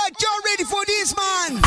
Alright, y'all ready for this, man?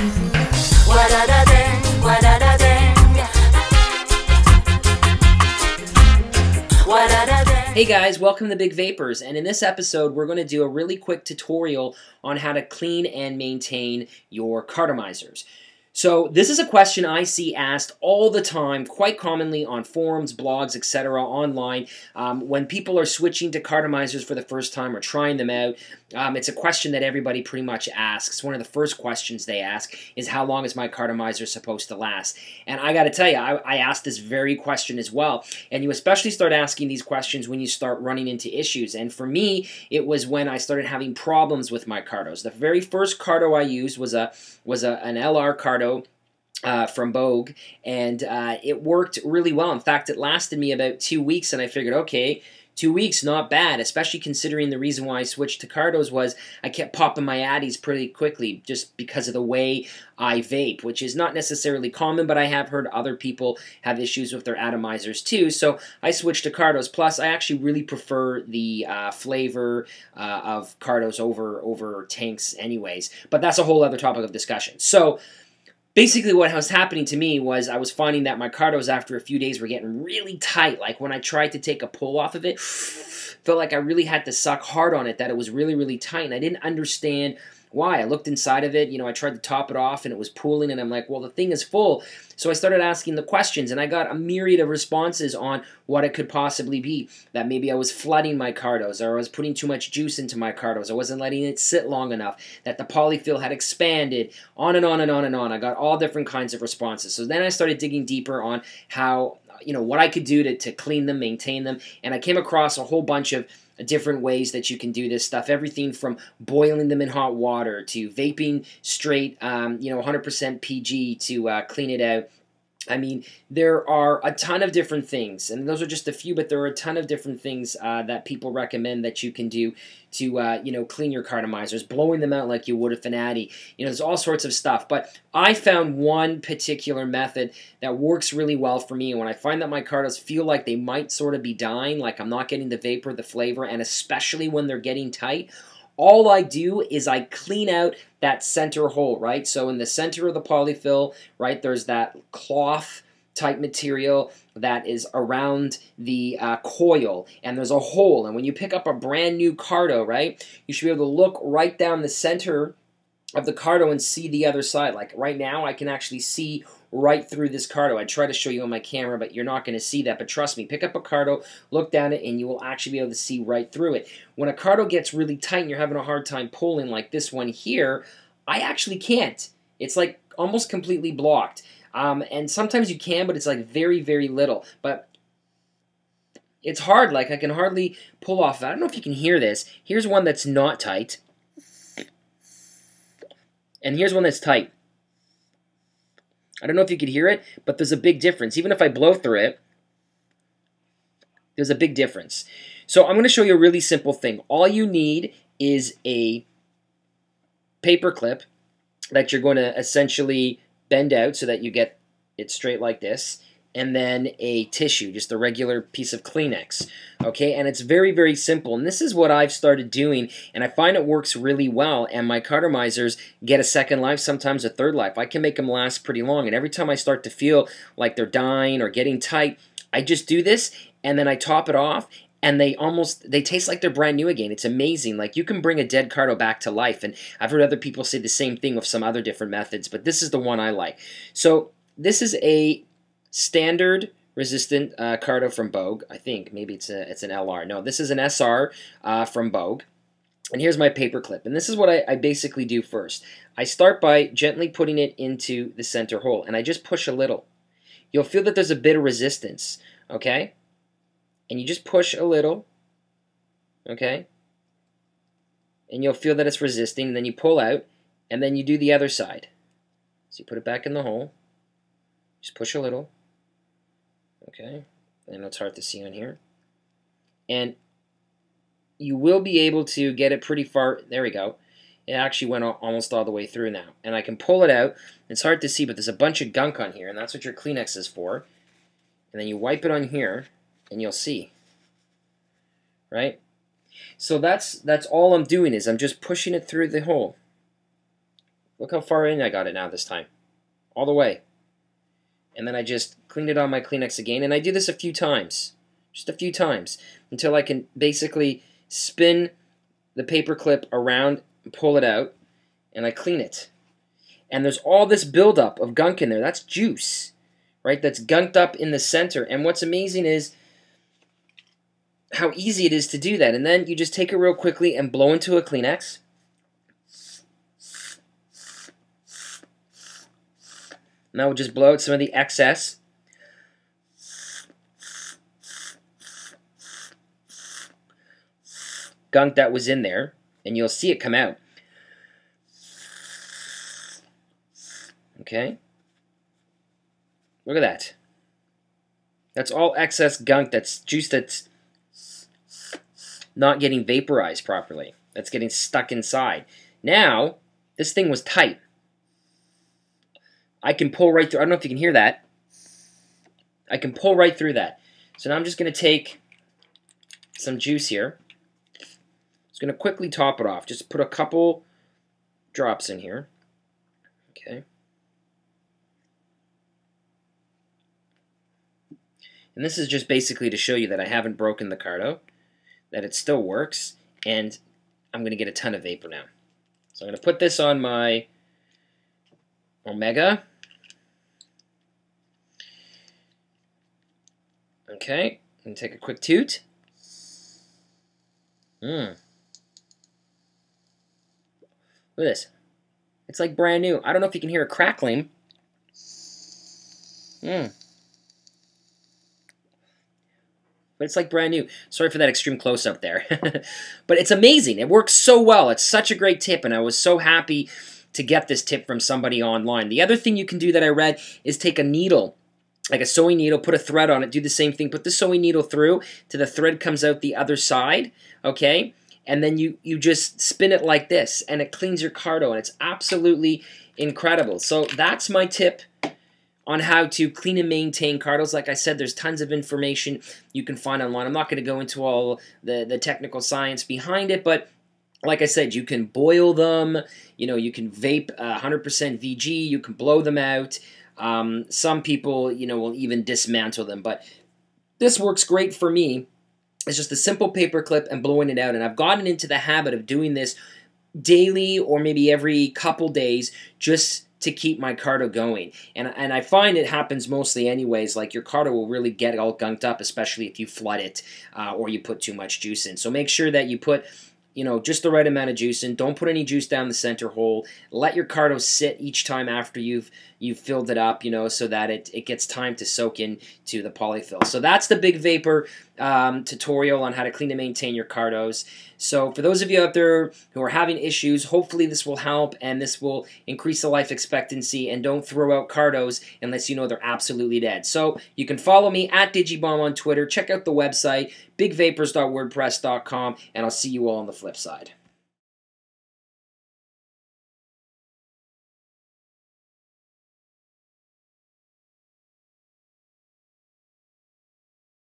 Hey guys, welcome to Big Vapers, and in this episode we're going to do a really quick tutorial on how to clean and maintain your Cartomizers. So this is a question I see asked all the time, quite commonly on forums, blogs, etc. online. When people are switching to Cartomizers for the first time or trying them out, it's a question that everybody pretty much asks. One of the first questions they ask is, how long is my Cartomizer supposed to last? And I got to tell you, I asked this very question as well. And you especially start asking these questions when you start running into issues. And for me, it was when I started having problems with my Cartos. The very first Carto I used was an LR Carto from Vogue, and it worked really well. In fact, it lasted me about 2 weeks, and I figured, okay, 2 weeks, not bad, especially considering the reason why I switched to Cartos was I kept popping my addies pretty quickly just because of the way I vape, which is not necessarily common, but I have heard other people have issues with their atomizers too, so I switched to Cartos. Plus, I actually really prefer the flavor of Cartos over tanks anyways, but that's a whole other topic of discussion. So basically what was happening to me was I was finding that my Cartos after a few days were getting really tight. Like when I tried to take a pull off of it, felt like I really had to suck hard on it, that it was really, really tight. And I didn't understand why. I looked inside of it, you know, I tried to top it off and it was pooling, and I'm like, well, the thing is full. So I started asking the questions, and I got a myriad of responses on what it could possibly be. That maybe I was flooding my Cartos, or I was putting too much juice into my Cartos, I wasn't letting it sit long enough, that the polyfill had expanded, on and on and on and on. I got all different kinds of responses. So then I started digging deeper on how, you know, what I could do to clean them, maintain them, and I came across a whole bunch of different ways that you can do this stuff. Everything from boiling them in hot water to vaping straight, you know, 100% PG to clean it out. I mean, there are a ton of different things, and those are just a few, but there are a ton of different things that people recommend that you can do to, you know, clean your Cartomizers, blowing them out like you would a Fanati. You know, there's all sorts of stuff, but I found one particular method that works really well for me, and when I find that my Cartos feel like they might sort of be dying, like I'm not getting the vapor, the flavor, and especially when they're getting tight, all I do is I clean out that center hole, right? So in the center of the polyfill, right, there's that cloth type material that is around the coil, and there's a hole. And when you pick up a brand new Carto, right, you should be able to look right down the center of the Carto and see the other side. Like right now, I can actually see right through this Carto. I try to show you on my camera, but you're not going to see that. But trust me, pick up a Carto, look down it, and you will actually be able to see right through it. When a Carto gets really tight and you're having a hard time pulling, like this one here, I actually can't. It's like almost completely blocked. And sometimes you can, but it's like very, very little. But it's hard. Like I can hardly pull off. I don't know if you can hear this. Here's one that's not tight. And here's one that's tight. I don't know if you could hear it, but there's a big difference. Even if I blow through it, there's a big difference. So I'm going to show you a really simple thing. All you need is a paper clip that you're going to essentially bend out so that you get it straight like this, and then a tissue, just a regular piece of Kleenex, okay? And it's very, very simple, and this is what I've started doing, and I find it works really well, and my Cartomizers get a second life, sometimes a third life. I can make them last pretty long, and every time I start to feel like they're dying or getting tight, I just do this, and then I top it off, and they taste like they're brand new again. It's amazing. Like, you can bring a dead Carto back to life, and I've heard other people say the same thing with some other different methods, but this is the one I like. So this is a standard resistant Carto from Vogue. I think maybe it's an LR. No, this is an SR from Vogue. And here's my paper clip. And this is what I basically do first. I start by gently putting it into the center hole, and I just push a little. You'll feel that there's a bit of resistance, okay? And you just push a little, okay? And you'll feel that it's resisting, and then you pull out, and then you do the other side. So you put it back in the hole, just push a little, okay? I know it's hard to see on here. And you will be able to get it pretty far. There we go. It actually went almost all the way through now. And I can pull it out. It's hard to see, but there's a bunch of gunk on here, and that's what your Kleenex is for. And then you wipe it on here, and you'll see. Right? So that's all I'm doing is I'm just pushing it through the hole. Look how far in I got it now this time. All the way. And then I just clean it on my Kleenex again. And I do this a few times. Just a few times. Until I can basically spin the paper clip around and pull it out. And I clean it. And there's all this buildup of gunk in there. That's juice. Right? That's gunked up in the center. And what's amazing is how easy it is to do that. And then you just take it real quickly and blow into a Kleenex. Now we'll just blow out some of the excess. Gunk that was in there. And you'll see it come out. Okay? Look at that. That's all excess gunk. That's juice that's not getting vaporized properly. That's getting stuck inside. Now, this thing was tight. I can pull right through. I don't know if you can hear that. I can pull right through that. So now I'm just going to take some juice here. Just going to quickly top it off. Just put a couple drops in here. Okay. And this is just basically to show you that I haven't broken the Carto, that it still works, and I'm going to get a ton of vapor now. So I'm going to put this on my Omega. Okay, and take a quick toot. Look at this. It's like brand new. I don't know if you can hear it crackling. But it's like brand new. Sorry for that extreme close-up there. But it's amazing. It works so well. It's such a great tip, and I was so happy to get this tip from somebody online. The other thing you can do that I read is take a needle, like a sewing needle, put a thread on it, do the same thing, put the sewing needle through till the thread comes out the other side, okay? And then you just spin it like this, and it cleans your Carto, and it's absolutely incredible. So that's my tip on how to clean and maintain Cartos. Like I said, there's tons of information you can find online. I'm not going to go into all the technical science behind it, but like I said, you can boil them, you can vape 100% VG, you can blow them out. Some people, will even dismantle them, but this works great for me. It's just a simple paper clip and blowing it out, and I've gotten into the habit of doing this daily or maybe every couple days just to keep my Carto going. And I find it happens mostly anyways, like your Carto will really get all gunked up, especially if you flood it or you put too much juice in. So make sure that you put just the right amount of juice in. Don't put any juice down the center hole. Let your Carto sit each time after you've filled it up, so that it gets time to soak into the polyfill. So that's the Big Vapor tutorial on how to clean and maintain your Cartos. So for those of you out there who are having issues, hopefully this will help and this will increase the life expectancy, and don't throw out Cartos unless you know they're absolutely dead. So you can follow me at Digibomb on Twitter. Check out the website, bigvapers.wordpress.com, and I'll see you all on the flip side.